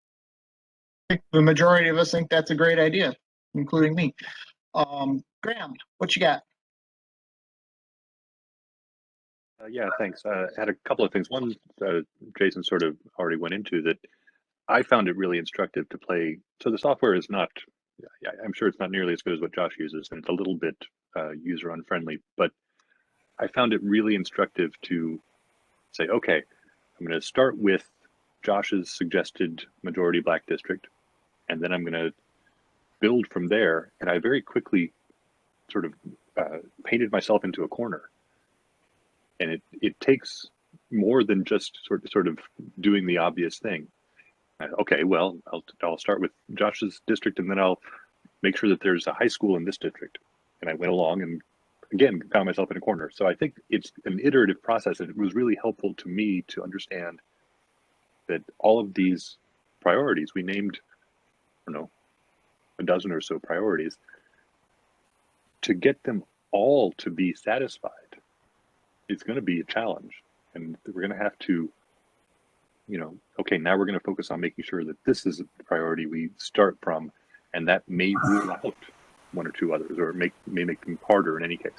the majority of us think that's a great idea, including me. Graham, what you got? Yeah, thanks. I had a couple of things. One, Jason sort of already went into that. I found it really instructive to play. So the software is not, I'm sure it's not nearly as good as what Josh uses, and it's a little bit user unfriendly, but I found it really instructive to say, okay, I'm going to start with Josh's suggested majority black district, and then I'm going to build from there. And I very quickly sort of painted myself into a corner. And it takes more than just sort of doing the obvious thing. Okay, well, I'll start with Josh's district, and then I'll make sure that there's a high school in this district. And I went along and again found myself in a corner. So I think it's an iterative process, and it was really helpful to me to understand that all of these priorities, we named, I don't know, a dozen or so priorities, to get them all to be satisfied, it's going to be a challenge. And we're going to have to, okay, now we're going to focus on making sure that this is the priority we start from, and that may rule out 1 or 2 others, or may make them harder in any case.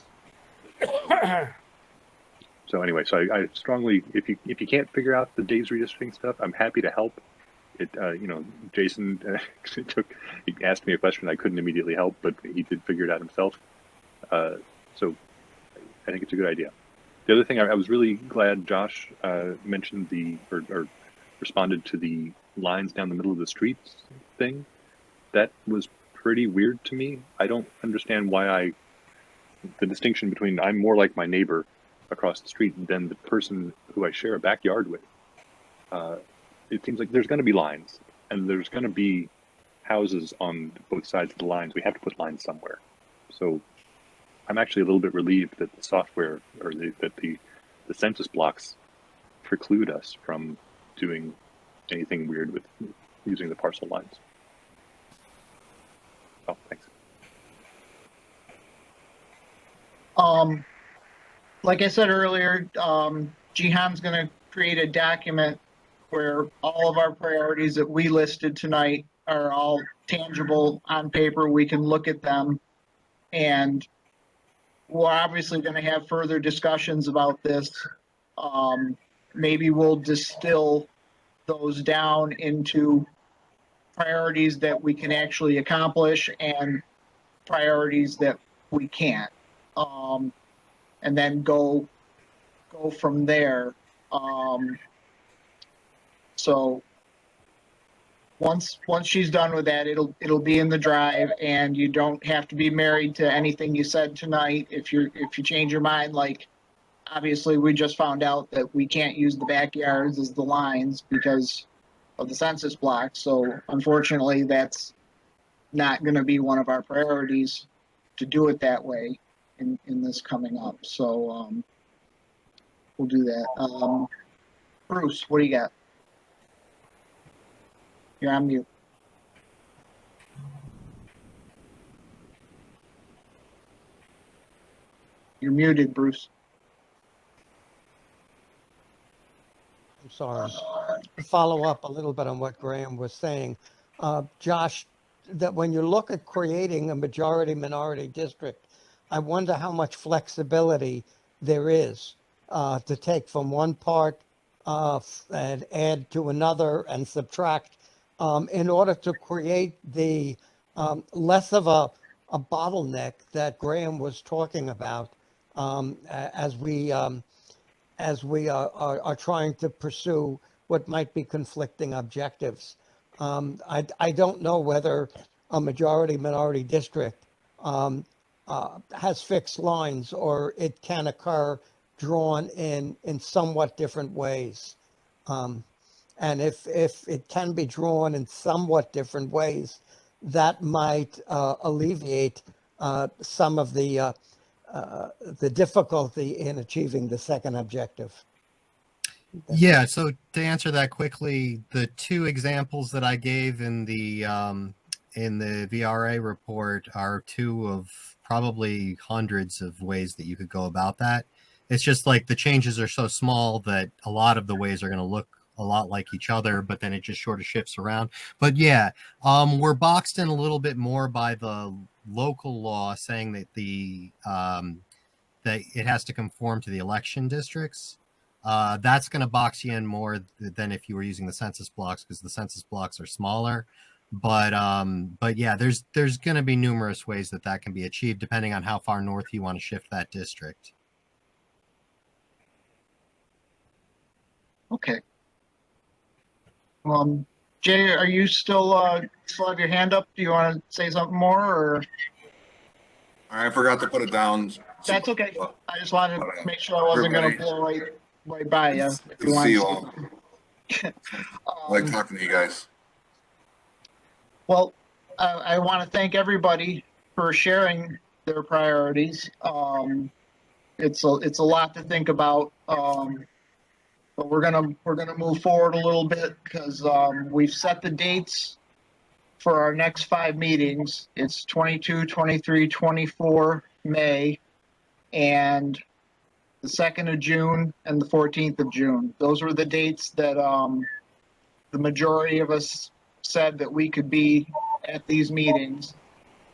So anyway, so I strongly, if you can't figure out the days redistricting stuff, I'm happy to help. It, you know, Jason he asked me a question I couldn't immediately help, but he did figure it out himself. So I think it's a good idea. The other thing, I was really glad Josh mentioned or responded to the lines down the middle of the streets thing. That was pretty weird to me. I don't understand why the distinction between I'm more like my neighbor across the street than the person who I share a backyard with. It seems like there's going to be lines, and there's going to be houses on both sides of the lines. We have to put lines somewhere. So I'm actually a little bit relieved that the software or that the census blocks preclude us from doing anything weird with using the parcel lines. Oh, thanks. Like I said earlier, Jihan's going to create a document where all of our priorities that we listed tonight are all tangible on paper. We can look at them, and we're obviously going to have further discussions about this. Maybe we'll distill those down into priorities that we can actually accomplish and priorities that we can't, and then go from there. So once she's done with that, it'll be in the drive, and you don't have to be married to anything you said tonight. If you change your mind, like obviously we just found out that we can't use the backyards as the lines because of the census block. So unfortunately, that's not going to be one of our priorities to do it that way in this coming up. So we'll do that. Bruce, what do you got? You're on mute. You're muted, Bruce. I'm sorry. To follow up a little bit on what Graham was saying, Josh, that when you look at creating a majority-minority district, I wonder how much flexibility there is to take from one part and add to another and subtract in order to create the less of a bottleneck that Graham was talking about as we are trying to pursue what might be conflicting objectives. I don't know whether a majority-minority district has fixed lines or it can occur drawn in somewhat different ways. And if it can be drawn in somewhat different ways, that might alleviate some of the difficulty in achieving the second objective. Yeah, so to answer that quickly, the two examples that I gave in the VRA report are two of probably hundreds of ways that you could go about that. It's just like the changes are so small that a lot of the ways are going to look a lot like each other, but then it just sort of shifts around. But yeah, we're boxed in a little bit more by the local law saying that that it has to conform to the election districts. That's going to box you in more than if you were using the census blocks, because the census blocks are smaller. But yeah, there's going to be numerous ways that can be achieved depending on how far north you want to shift that district. Okay. Jay, are you still have your hand up? Do you want to say something more, or? I forgot to put it down. That's okay. I just wanted to make sure I wasn't going to blow right by you. Good to see you all. I like talking to you guys. Well, I want to thank everybody for sharing their priorities. It's a lot to think about, but we're gonna move forward a little bit because we've set the dates for our next 5 meetings. It's 22, 23, 24 May, and the 2nd of June and the 14th of June. Those were the dates that the majority of us said that we could be at these meetings.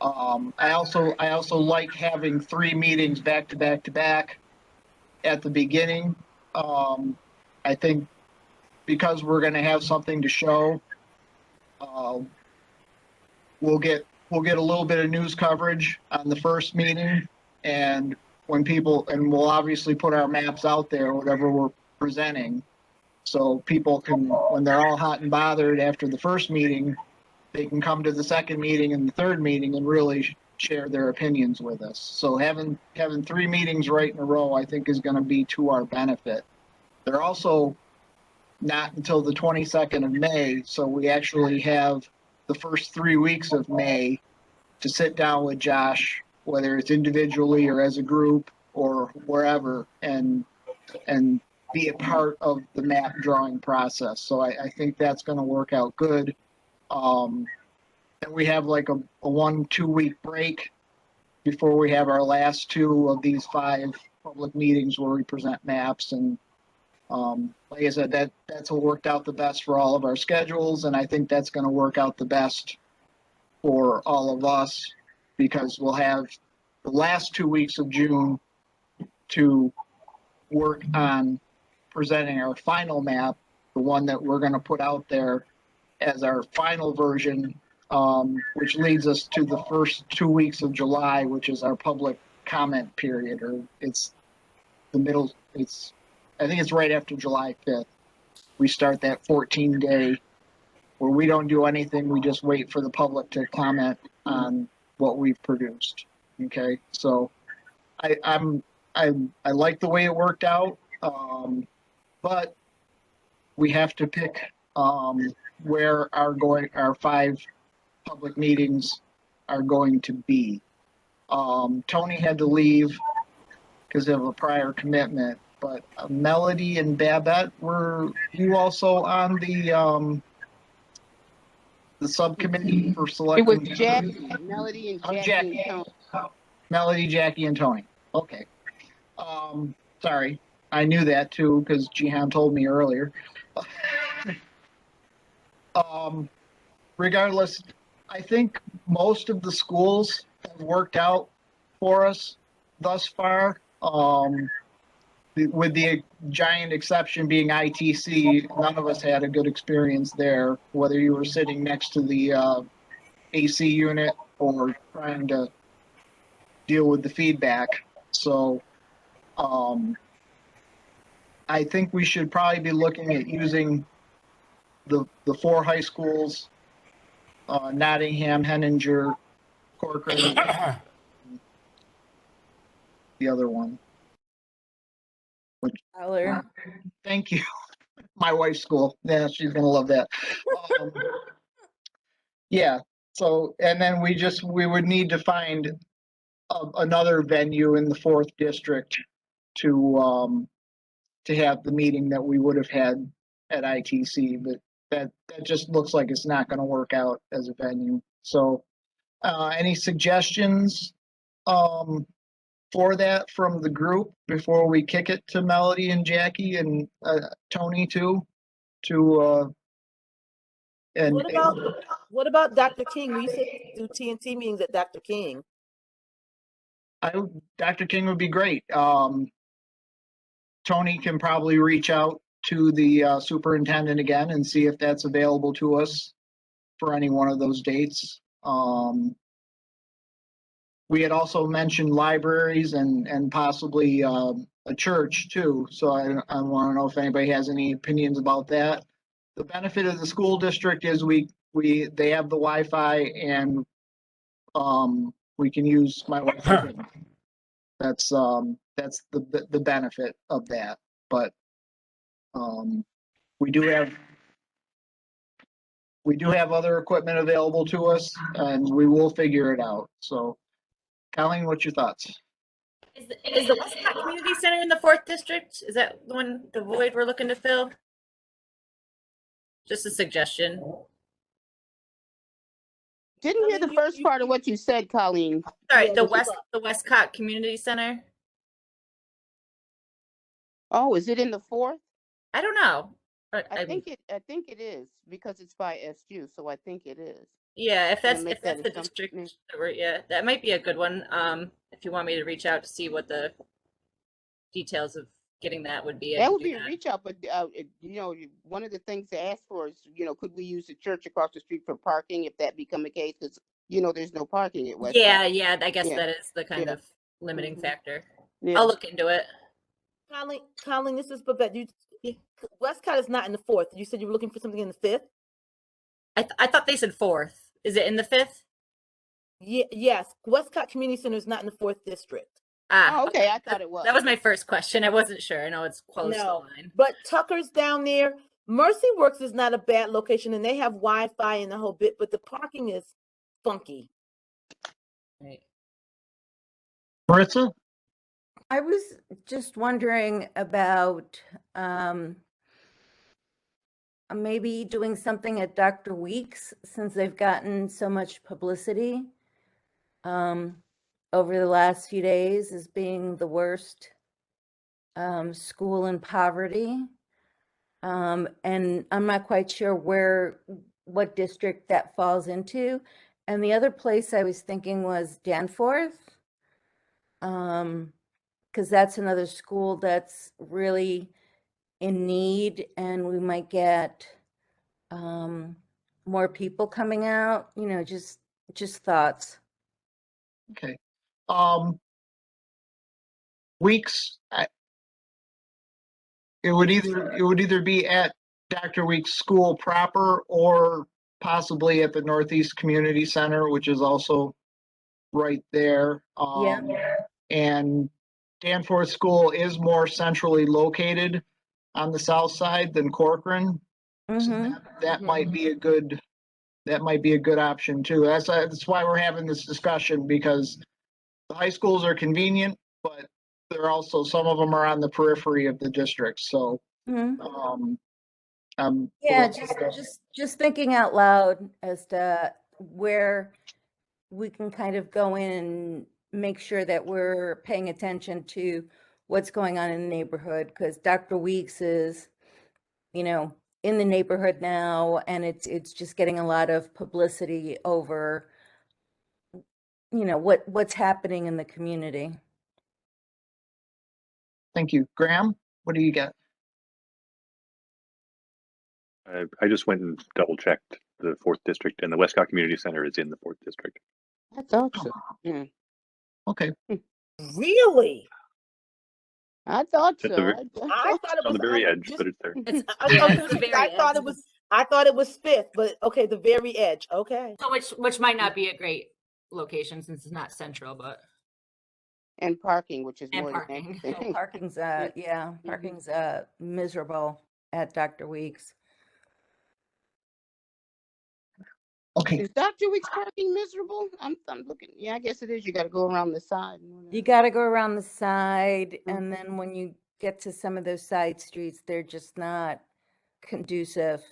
I also like having 3 meetings back to back to back at the beginning. I think because we're going to have something to show, we'll get a little bit of news coverage on the first meeting, and and we'll obviously put our maps out there, whatever we're presenting, so people can, when they're all hot and bothered after the first meeting, they can come to the second meeting and the third meeting and really share their opinions with us. So having 3 meetings right in a row, I think, is going to be to our benefit. They're also not until the 22nd of May, so we actually have the first 3 weeks of May to sit down with Josh, whether it's individually or as a group or wherever, and be a part of the map drawing process. So I think that's going to work out good. And we have like a 1-2 week break before we have our last 2 of these 5 public meetings where we present maps. And like I said, that's what worked out the best for all of our schedules, and I think that's going to work out the best for all of us, because we'll have the last 2 weeks of June to work on presenting our final map, the one that we're going to put out there as our final version, which leads us to the first 2 weeks of July, which is our public comment period, or it's the middle, I think it's right after July 5th. We start that 14-day where we don't do anything. We just wait for the public to comment on what we've produced. Okay, so I like the way it worked out, but we have to pick where our 5 public meetings are going to be. Tony had to leave because of a prior commitment, but Melody and Babette, were you also on the subcommittee for It selecting? was Jackie, Melody, and Jackie, and Tony. Melody, Jackie, and Tony. Okay. Sorry, I knew that too because Jihan told me earlier. Regardless, I think most of the schools have worked out for us thus far. With the giant exception being ITC, none of us had a good experience there, whether you were sitting next to the AC unit or trying to deal with the feedback. So I think we should probably be looking at using the 4 high schools, Nottingham, Henninger, Corcoran, the other one. Tyler. Thank you. My wife's school. Yeah, she's gonna love that. Yeah. So, and then we would need to find another venue in the 4th district to have the meeting that we would have had at ITC, but that just looks like it's not going to work out as a venue. So, any suggestions for that from the group before we kick it to Melody and Jackie and Tony too? And what about Dr. King? We used to do TNT meetings at Dr. King. Dr. King would be great. Tony can probably reach out to the superintendent again and see if that's available to us for any one of those dates. We had also mentioned libraries and possibly a church too. So I want to know if anybody has any opinions about that. The benefit of the school district is they have the Wi-Fi and we can use my Wi-Fi. That's the benefit of that. But we do have other equipment available to us, and we will figure it out. So, Colleen, what's your thoughts? Is the Westcott Community Center in the 4th district? Is that the one, the void we're looking to fill? Just a suggestion. Didn't hear the first part of what you said, Colleen. Sorry, the Westcott Community Center. Oh, is it in the 4th? I don't know. I think it is because it's by SU, so I think it is. Yeah, if And that's make if that's that the assumption. district, Yeah. that yeah, that might be a good one. If you want me to reach out to see what the details of getting that would be, I That could would do be a that. reach out, but one of the things to ask for is, could we use the church across the street for parking if that become a case? Because there's no parking at Westcott. Yeah, I guess Yeah, that is the kind yeah, of limiting hmm factor. yeah. I'll look into it. Colleen, this is Babette. Westcott is not in the fourth. You said you were looking for something in the fifth? I thought they said fourth. Is it in the fifth? Yes. Westcott Community Center is not in the fourth district. Ah, Oh, okay. I thought it was. that was my first question. I wasn't sure. I know it's close to the No, line. but Tucker's down there. Mercy Works is not a bad location, and they have Wi-Fi and the whole bit, but the parking is funky. Right. Marissa? I was just wondering about maybe doing something at Dr. Weeks, since they've gotten so much publicity over the last few days as being the worst school in poverty. And I'm not quite sure what district that falls into. And the other place I was thinking was Danforth, because that's another school that's really in need, and we might get more people coming out, just thoughts. Okay. Weeks, it would either be at Dr. Weeks' school proper or possibly at the Northeast Community Center, which is also right there. Yeah. And Danforth School is more centrally located on the south side than Corcoran. So that might be a good option too. That's why we're having this discussion, because the high schools are convenient, but they're also, some of them are on the periphery of the district. So Yeah, just thinking out loud as to where we can kind of go in and make sure that we're paying attention to what's going on in the neighborhood, because Dr. Weeks is, in the neighborhood now, and it's just getting a lot of publicity over, what's happening in the community. Thank you. Graham, what do you get? I just went and double checked the fourth district, and the Westcott Community Center is in the fourth district. I thought so. Yeah. Okay. Really? I thought At so. the, I thought it on was the very edge, but it's there. I thought it was fifth, but okay, the very edge. Okay. So which might not be a great location since it's not central, but And parking, which is and more parking. than anything. Parking's miserable at Dr. Weeks. Okay. Is Dr. Weeks parking miserable? I'm looking. Yeah, I guess it is. You got to go around the side. You got to go around the side, and then when you get to some of those side streets, they're just not conducive.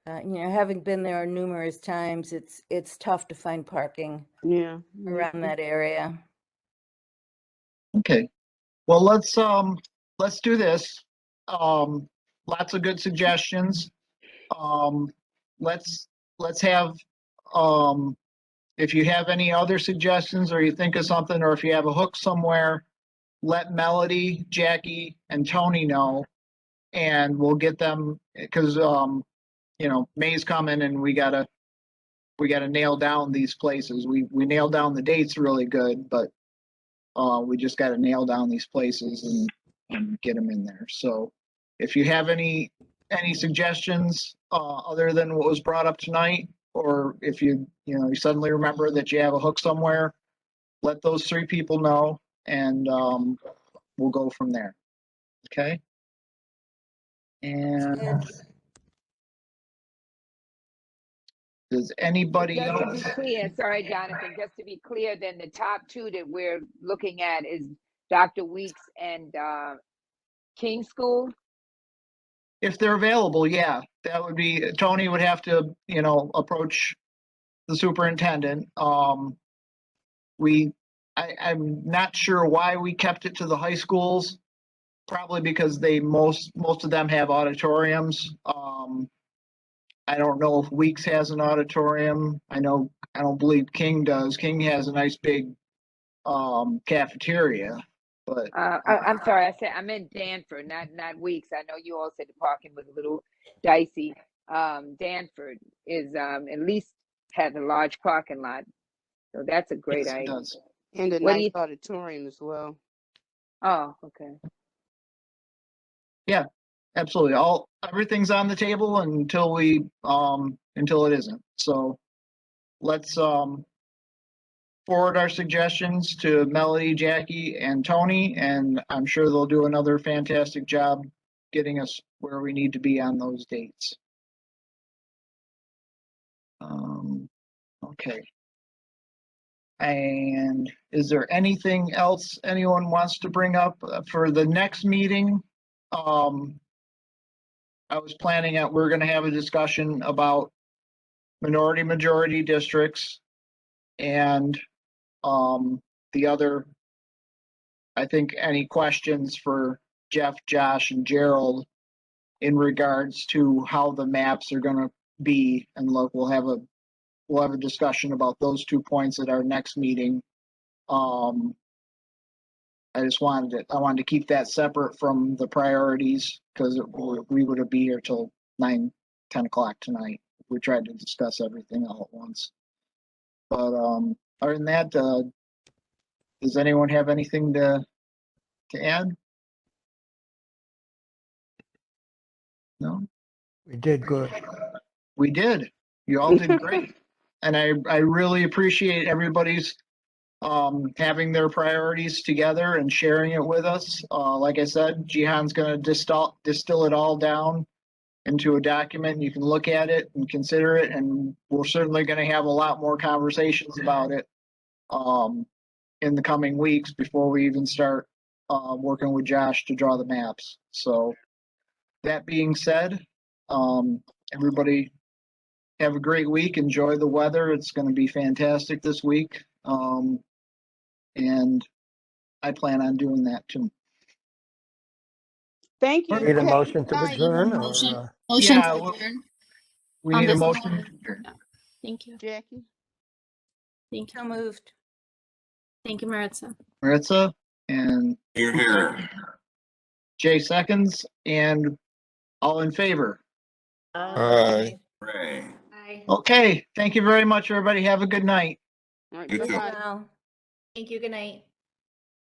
Having been there numerous times, it's tough to find parking around that area. Okay. Well, let's do this. Lots of good suggestions. Let's have, if you have any other suggestions, or you think of something, or if you have a hook somewhere, let Melody, Jackie, and Tony know, and we'll get them, because May's coming, and we gotta nail down these places. We nailed down the dates really good, but we just got to nail down these places and get them in there. So if you have any suggestions other than what was brought up tonight, or if you suddenly remember that you have a hook somewhere, let those three people know, and we'll go from there. Okay. And does anybody Just to else? be clear, sorry, Jonathan, just to be clear, then the top two that we're looking at is Dr. Weeks and King School? If they're available, yeah, that would be, Tony would have to, approach the superintendent. I'm not sure why we kept it to the high schools. Probably because most of them have auditoriums. I don't know if Weeks has an auditorium. I don't believe King does. King has a nice big cafeteria, but I'm sorry, I meant Danford, not Weeks. I know you all said the parking was a little dicey. Danford is at least has a large parking lot, so that's a great yes, it idea. does. And a What do nice you? auditorium as well. Oh, okay. Yeah, absolutely. Everything's on the table until until it isn't. So let's forward our suggestions to Melody, Jackie, and Tony, and I'm sure they'll do another fantastic job getting us where we need to be on those dates. Okay. And is there anything else anyone wants to bring up for the next meeting? I was planning out, we're gonna have a discussion about minority majority districts and the other, I think any questions for Jeff, Josh, and Gerald in regards to how the maps are gonna be, and look, we'll have a discussion about those 2 points at our next meeting. I wanted to keep that separate from the priorities because we would be here till 9, 10 o'clock tonight. We tried to discuss everything all at once. But other than that, does anyone have anything to add? No? We did good. We did. You all did great. And I really appreciate everybody's having their priorities together and sharing it with us. Like I said, Jihan's going to distill it all down into a document. You can look at it and consider it, and we're certainly going to have a lot more conversations about it in the coming weeks before we even start working with Josh to draw the maps. So that being said, everybody have a great week. Enjoy the weather. It's going to be fantastic this week. And I plan on doing that too. Thank you. Need a Have a motion good to night. adjourn Motion or? Yeah, to adjourn we on need a this motion. one. Yeah. Thank you. Jackie. Thank you. So moved. Thank you, Maritza. Maritza and Here. Jay seconds, and all in favor. Aye. Ray. Bye. Okay, thank you very much, everybody. Have a good night. All right, You too. bye-bye. Well. Thank you. Good night.